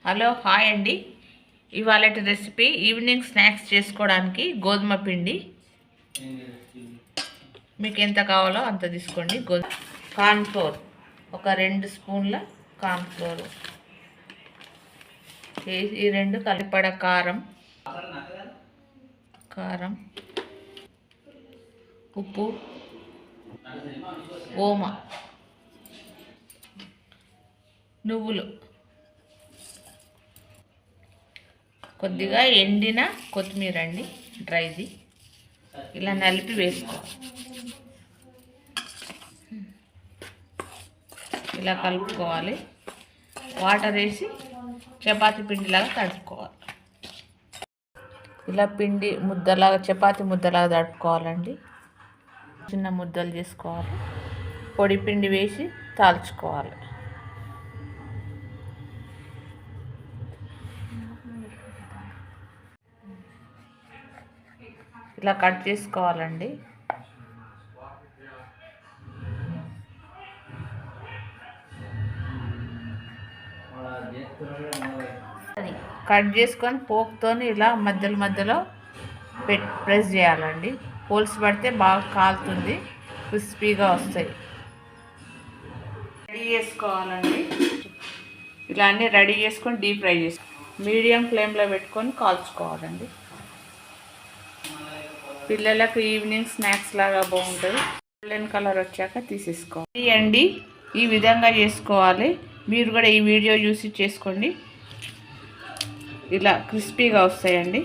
Hello hi అండి. ఇవాళటి recipe evening snacks చేసుకోవడానికి గోధుమ పిండి. మీకు ఎంత కావాలో అంత తీసుకోండి. కార్న్ఫ్లోర్ ఒక 2 స్పూన్ల కార్న్ఫ్లోర్ ఈ 2 కలిపడ కారం, ఉప్పు, ఓమ, నువ్వులు, కొద్దిగా ఎండిన కొత్తిమీర అండి, డ్రైది. ఇలా నలిపి వేసుకోవాలి. ఇలా కలుపుకోవాలి. వాటర్ వేసి చపాతీ పిండిలాగా తడుపుకోవాలి. ఇలా పిండి ముద్దలాగా, చపాతీ ముద్దలాగా తడుపుకోవాలండి. చిన్న ముద్దలు చేసుకోవాలి. పొడి పిండి వేసి తాల్చుకోవాలి. ఇలా కట్ చేసుకోవాలండి. కట్ చేసుకొని పోక్తో ఇలా మధ్యలో ప్రెస్ చేయాలండి. హోల్స్ పడితే బాగా కాలుతుంది, క్రిస్పీగా వస్తాయి. రెడీ చేసుకోవాలండి. ఇలా అన్నీ రెడీ చేసుకొని డీప్ ఫ్రై మీడియం ఫ్లేమ్లో పెట్టుకొని కాల్చుకోవాలండి. పిల్లలకు ఈవినింగ్ స్నాక్స్ లాగా బాగుంటుంది. గోల్డెన్ కలర్ వచ్చాక తీసేసుకోవాలి అండి. ఈ విధంగా చేసుకోవాలి. మీరు కూడా ఈ వీడియో చూసి చేసుకోండి. ఇలా క్రిస్పీగా వస్తాయండి.